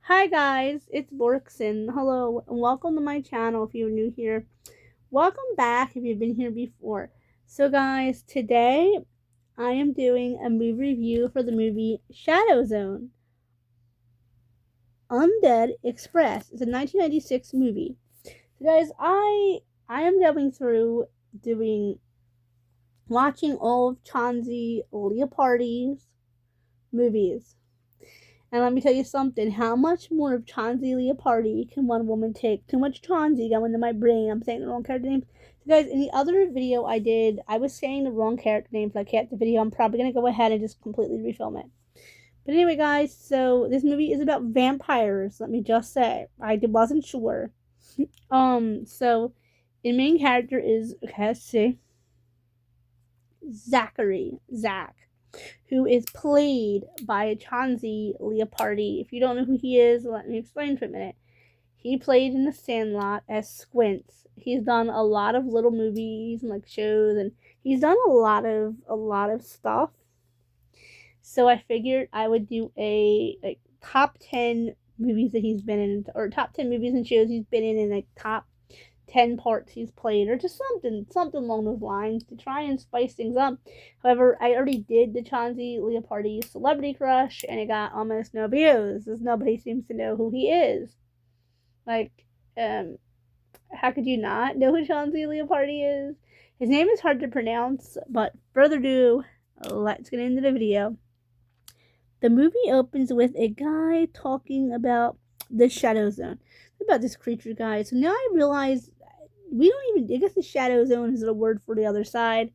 Hi guys, it's Borkson. Hello and welcome to my channel if you're new here. Welcome back if you've been here before. So guys, today I am doing a movie review for the movie Shadow Zone. Undead Express. It's a 1996 movie. So guys, I am going through doing watching all of Chauncey Leopardi's movies. And let me tell you something. How much more of Chauncey Leopardi can one woman take? Too much Chauncey going into my brain. I'm saying the wrong character name. So guys, in the other video I did, I was saying the wrong character names like half the video. I'm probably going to go ahead and just completely refilm it. But anyway, guys, so this movie is about vampires. Let me just say. I wasn't sure. So the main character is, okay, let's see. Zach, who is played by Chauncey Leopardi. If you don't know who he is, let me explain for a minute. He played in The Sandlot as Squints. He's done a lot of little movies and like shows, and he's done a lot of stuff. So I figured I would do a like top 10 movies that he's been in, or top 10 movies and shows he's been in, and like top 10 parts he's played, or just something along those lines to try and spice things up. However, I already did the Chauncey Leopardi Celebrity Crush, and it got almost no views, as nobody seems to know who he is. Like, how could you not know who Chauncey Leopardi is? His name is hard to pronounce, but further ado, let's get into the video. The movie opens with a guy talking about the Shadow Zone. About this creature, guys. So now I realize we don't even. I guess the Shadow Zone is a word for the other side.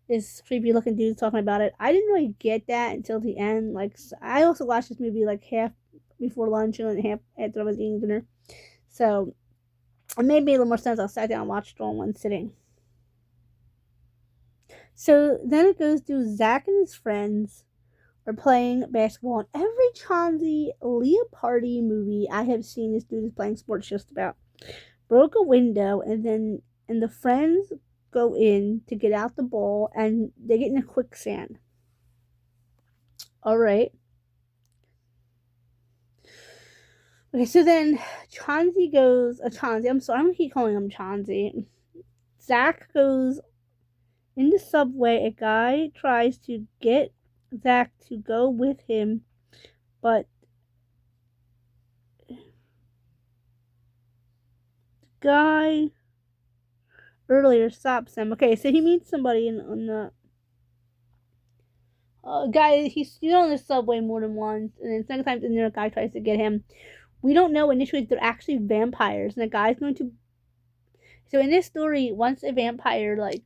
This creepy looking dude's talking about it. I didn't really get that until the end. Like, I also watched this movie like half before lunch and half after I was eating dinner. So it made me a little more sense. I sat down and watched it all in one sitting. So then it goes to Zach and his friends are playing basketball. In every Chauncey Leopardi movie I have seen, this dude is playing sports just about. Broke a window, and the friends go in to get out the ball, and they get in a quicksand. All right. Okay, so then Chauncey goes. Chauncey, I'm sorry, I'm gonna keep calling him Chauncey. Zach goes in the subway. A guy tries to get Zach to go with him, but the guy earlier stops him. Okay, so he meets somebody on the guy. He's on the subway more than once, and then sometimes another guy tries to get him. We don't know initially they're actually vampires, and the guy's going to. So in this story, once a vampire like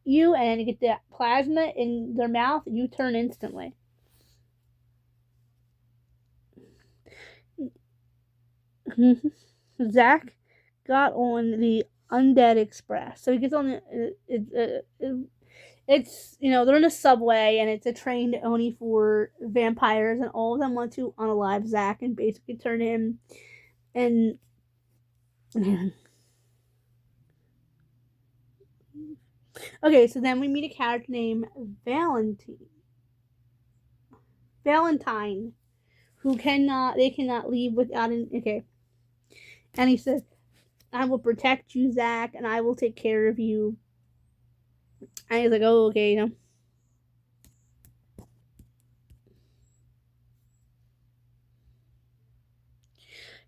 you and you get the plasma in their mouth, you turn instantly. Zach got on the undead express, so he gets on it's they're in a subway, and it's a train only for vampires, and all of them want to unalive Zach and basically turn him. And okay, so then we meet a character named Valentine, who cannot leave without an okay. And he says, "I will protect you, Zach, and I will take care of you." And he's like, "Oh, okay."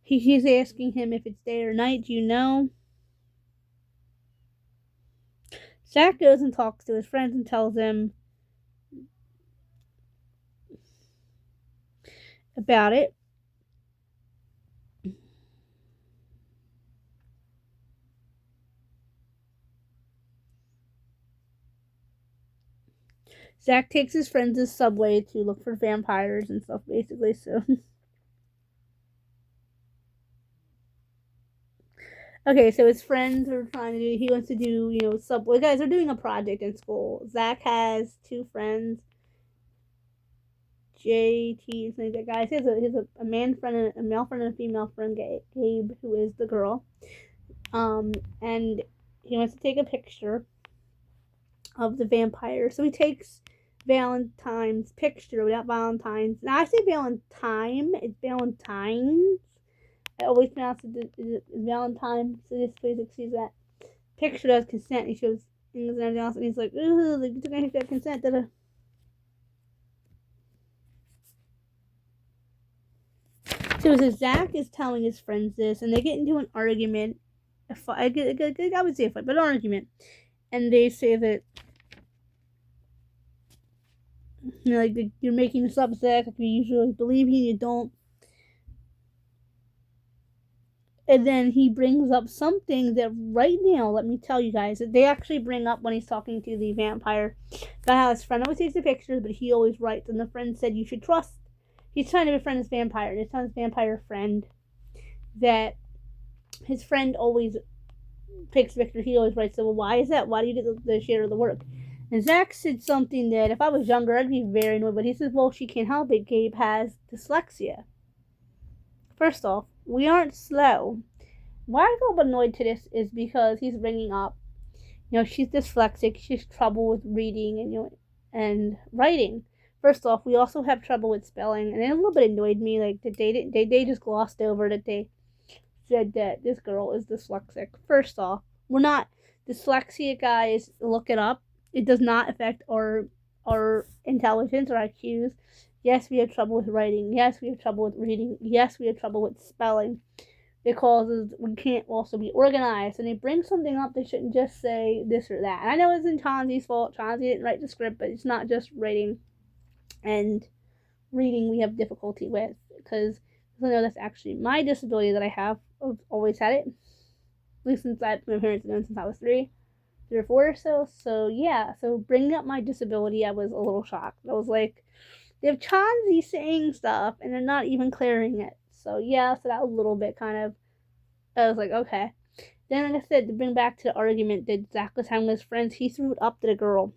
He's asking him if it's day or night. Do you know? Zach goes and talks to his friends and tells them about it. Zach takes his friends to the subway to look for vampires and stuff, basically. So, okay, so his friends are trying to do. He wants to do, subway guys are doing a project in school. Zach has two friends, JT, something like that guy. He has a man friend, a male friend, and a female friend, Gabe, who is the girl. And he wants to take a picture of the vampire. So he takes Valentine's picture without Valentine's. Now I say Valentine, it's Valentine's. I always pronounce it as Valentine, so this please excuse that. Picture does consent. He shows things and everything else, and he's like, ooh, like, you're gonna get consent. Da-da. So Zach is telling his friends this, and they get into an argument. I would say a fight, but an argument. And they say that, you know, like, you're making this up, Zach. Like, you usually believe you don't. And then he brings up something that right now, let me tell you guys, that they actually bring up when he's talking to the vampire about how his friend always takes the pictures, but he always writes. And the friend said, you should trust. He's trying to befriend his vampire. And he's telling his vampire friend that his friend always takes pictures. He always writes. So, well, why is that? Why do you do the share of the work? And Zach said something that if I was younger, I'd be very annoyed. But he says, well, she can't help it. Gabe has dyslexia. First off, we aren't slow. Why I feel annoyed to this is because he's bringing up, you know, she's dyslexic, she has trouble with reading and, you know, and writing. First off, we also have trouble with spelling, and it a little bit annoyed me, like, that they just glossed over that they said that this girl is dyslexic. First off, we're not dyslexia, guys. Look it up. It does not affect our intelligence or IQs. Yes, we have trouble with writing. Yes, we have trouble with reading. Yes, we have trouble with spelling. Because we can't also be organized. And they bring something up, they shouldn't just say this or that. And I know it's in Chauncey's fault. Chauncey didn't write the script, but it's not just writing and reading we have difficulty with. Because I know that's actually my disability that I have. I've always had it. At least since my parents have known since I was 3 or 4 or so. So yeah, so bringing up my disability, I was a little shocked. I was like, they have Chauncey saying stuff and they're not even clearing it. So yeah, so that was a little bit kind of, I was like, okay. Then, like I said, to bring back to the argument that Zach was having with his friends, he threw it up to the girl.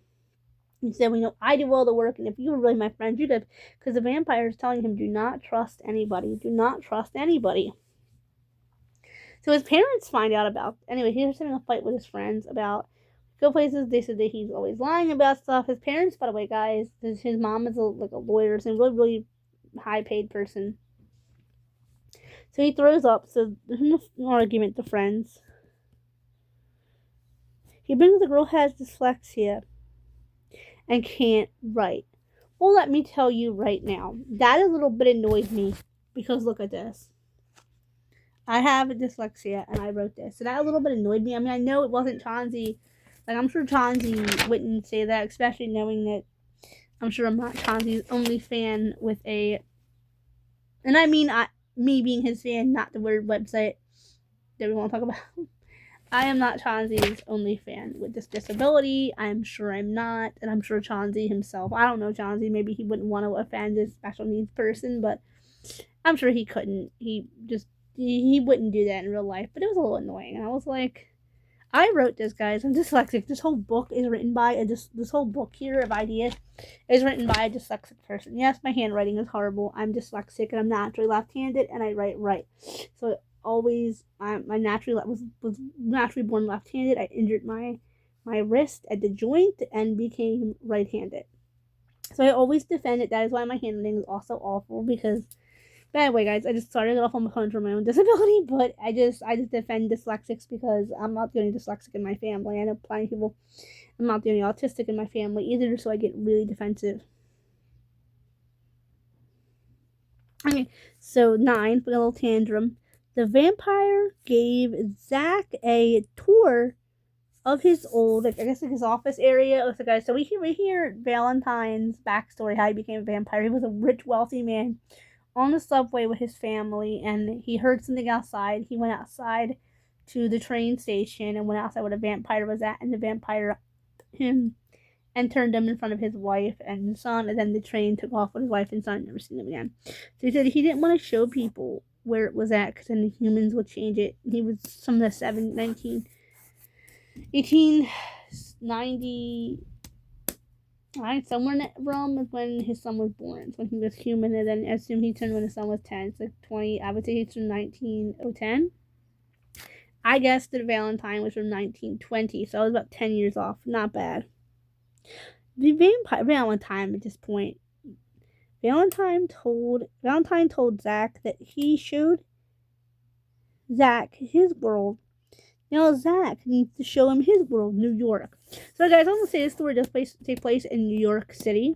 He said, well, you know, I do all the work, and if you were really my friend, you'd have, because the vampire is telling him, do not trust anybody. Do not trust anybody. So his parents find out about, anyway, he was having a fight with his friends about go places. They said that he's always lying about stuff. His parents, by the way, guys, his mom is like a lawyer, so a really, really high paid person. So he throws up, so there's an argument to friends. He brings the girl has dyslexia and can't write. Well, let me tell you right now, that a little bit annoyed me because look at this. I have dyslexia and I wrote this. So that a little bit annoyed me. I mean, I know it wasn't Chauncey. Like, I'm sure Chauncey wouldn't say that, especially knowing that I'm sure I'm not Chauncey's only fan with a... And I mean, me being his fan, not the word website that we want to talk about. I am not Chauncey's only fan with this disability. I'm sure I'm not. And I'm sure Chauncey himself, I don't know Chauncey, maybe he wouldn't want to offend this special needs person, but I'm sure he couldn't. He wouldn't do that in real life. But it was a little annoying. And I was like, I wrote this, guys. I'm dyslexic. This whole book is written by this whole book here of ideas is written by a dyslexic person. Yes, my handwriting is horrible. I'm dyslexic and I'm naturally left-handed and I write right. So always, I was naturally born left-handed. I injured my wrist at the joint and became right-handed. So I always defend it. That is why my handwriting is also awful because. But anyway, guys, I just started off on my phone for my own disability, but I just defend dyslexics because I'm not the only dyslexic in my family. I know plenty of people. I'm not the only autistic in my family either, so I get really defensive. Okay, so 9, for a little tantrum. The vampire gave Zach a tour of his old, I guess, like his office area. So we hear Valentine's backstory, how he became a vampire. He was a rich, wealthy man on the subway with his family, and he heard something outside. He went outside to the train station and went outside where the vampire was at, and the vampire him and turned him in front of his wife and son, and then the train took off with his wife and son. Never seen them again. So he said he didn't want to show people where it was at because then the humans would change it. He was some of the 1890. Somewhere in that realm is when his son was born. It's when he was human, and then I assume he turned when his son was 10. It's like 20. I would say he's from 1910. I guessed that Valentine was from 1920, so I was about 10 years off. Not bad. the vampire Valentine at this point. Valentine told Zach that he showed Zach his world. Now Zach needs to show him his world, New York. So guys, I'm gonna say this story does take place in New York City.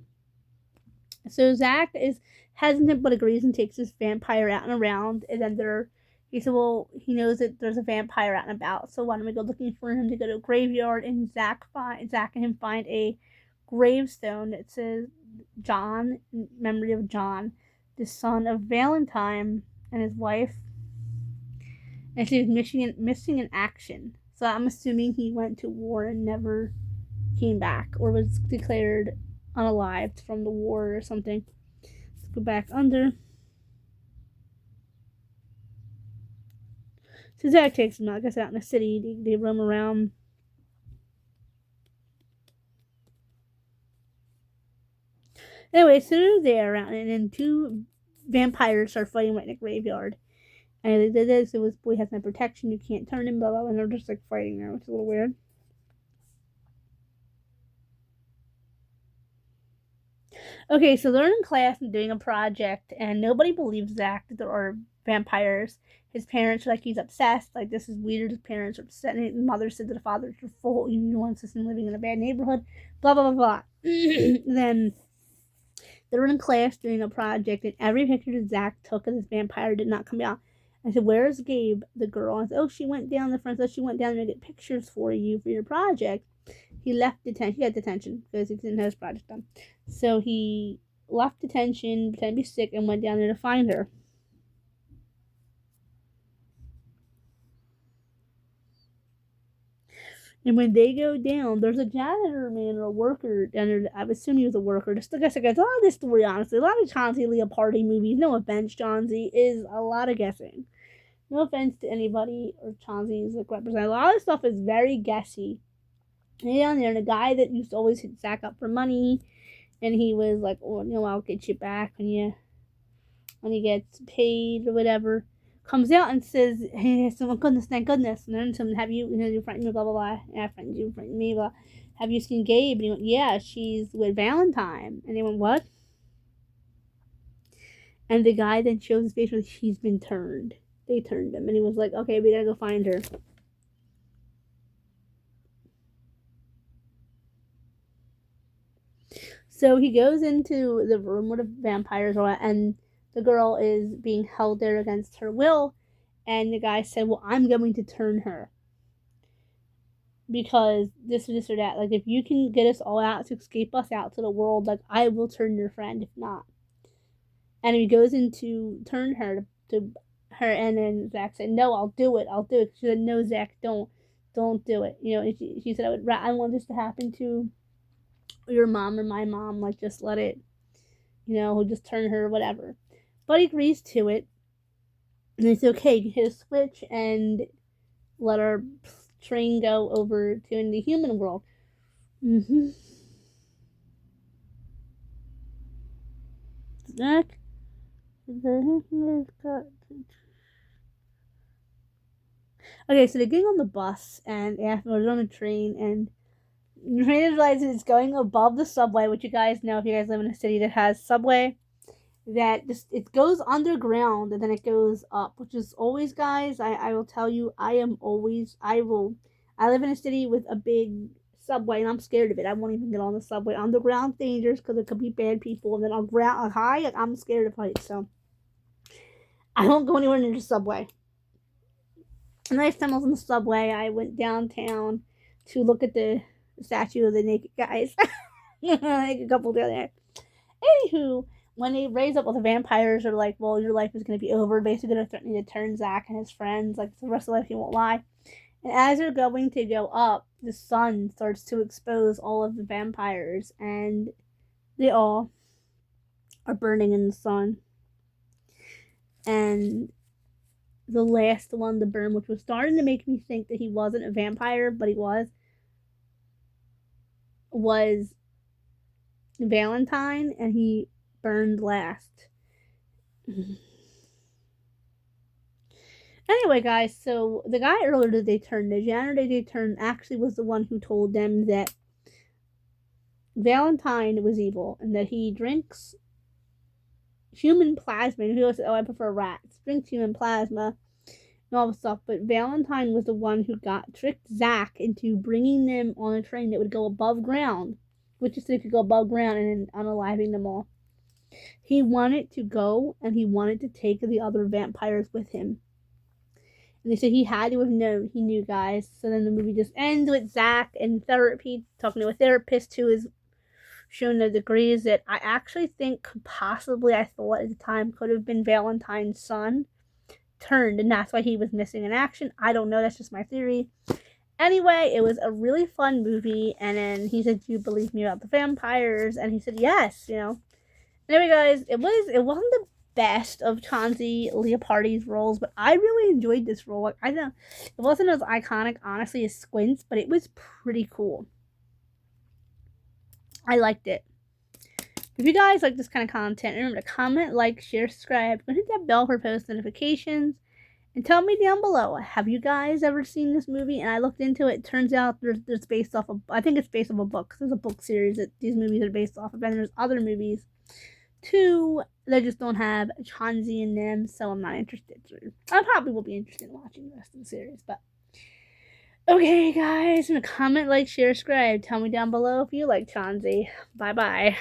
So Zach is hesitant but agrees and takes this vampire out and around, and then he said, well, he knows that there's a vampire out and about, so why don't we go looking for him to go to a graveyard, and Zach and him find a gravestone that says John, in memory of John, the son of Valentine and his wife, and she was missing in action. So I'm assuming he went to war and never came back, or was declared unalived from the war or something. Let's go back under. So Zach takes him out, like I said, out in the city. They roam around. Anyway, so they're there, and then two vampires start fighting right in the graveyard. And they did this, so this boy has no protection, you can't turn him, blah, blah, and they're just like fighting there, which is a little weird. Okay, so they're in class and doing a project, and nobody believes Zach that there are vampires. His parents are like, he's obsessed, like, this is weird, his parents are upset, and his mother said to the father, you're full, you want him living in a bad neighborhood, blah, blah, blah, blah. Then they're in class doing a project, and every picture that Zach took of this vampire did not come out. I said, where's Gabe, the girl? I said, oh, she went down, the friend said she went down to get pictures for you for your project. He left detention. He got detention because he didn't have his project done. So he left detention, pretended to be sick, and went down there to find her. And when they go down, there's a janitor man or a worker down there. I would assume he was a worker. Just like I said, guys, a lot of this story, honestly, a lot of Chauncey Leopardi movies, no offense, Chauncey, is a lot of guessing. No offense to anybody or Chauncey's like represent. A lot of this stuff is very guessy. And down there, the guy that used to always hit Zach up for money, and he was like, oh, I'll get you back when you gets paid or whatever, comes out and says, hey, so goodness, thank goodness. And then someone, have you frightened me, blah, blah, blah. Yeah, frightened you, frightened me, blah. Have you seen Gabe? And he went, yeah, she's with Valentine. And they went, what? And the guy then shows his face where she's been turned. They turned him. And he was like, okay, we gotta go find her. So he goes into the room where the vampires are, and the girl is being held there against her will, and the guy said, well, I'm going to turn her because this or that, like, if you can get us all out to escape us out to the world, like, I will turn your friend if not. And he goes in to turn her to her, and then Zach said, no, I'll do it. She said, no, Zach, don't do it. She said, I want this to happen to your mom or my mom, like, just let it, just turn her or whatever. But he agrees to it, and it's okay, hit a switch and let our train go over to in the human world. Zach, okay, so they're getting on the bus, and afterwards on the train, and the train realizes it's going above the subway, which you guys know if you guys live in a city that has subway, that it goes underground and then it goes up, which is always, guys, I will tell you, I live in a city with a big subway and I'm scared of it. I won't even get on the subway. Underground dangerous because it could be bad people, and then on ground high, I'm scared of heights, so I won't go anywhere near the subway. And the last time I was in the subway, I went downtown to look at the statue of the naked guys. Like a couple there. Anywho, when they raise up, the vampires are like, well, your life is going to be over. Basically, they're threatening to turn Zach and his friends. Like, the rest of life, he won't lie. And as they're going to go up, the sun starts to expose all of the vampires. And they all are burning in the sun. And the last one to burn, which was starting to make me think that he wasn't a vampire, but he was Valentine, and he burned last. Anyway, guys, so the guy earlier that they turned, the janitor they turned, actually was the one who told them that Valentine was evil and that he drinks human plasma. And he goes, "Oh, I prefer rats." Drinks human plasma and all this stuff. But Valentine was the one who tricked Zach into bringing them on a train that would go above ground, which is so he could go above ground and then unaliving them all. He wanted to go and he wanted to take the other vampires with him. And they said he had to have known. He knew, guys. So then the movie just ends with Zach in therapy, talking to a therapist who is showing the degrees that I actually think possibly, I thought at the time, could have been Valentine's son turned, and that's why he was missing in action. I don't know. That's just my theory. Anyway, it was a really fun movie. And then he said, "Do you believe me about the vampires?" And he said, "Yes." Anyway, guys, it wasn't the best of Chauncey Leopardi's roles, but I really enjoyed this role. Like, I know it wasn't as iconic, honestly, as Squints, but it was pretty cool. I liked it. If you guys like this kind of content, remember to comment, like, share, subscribe, and hit that bell for post notifications. And tell me down below, have you guys ever seen this movie? And I looked into it. Turns out there's based off of, I think it's based off a book. There's a book series that these movies are based off of, and there's other movies too that just don't have Chauncey in them, so I'm not interested. I probably will be interested in watching the rest of the series, but okay, guys, comment, like, share, subscribe. Tell me down below if you like Chauncey. Bye bye.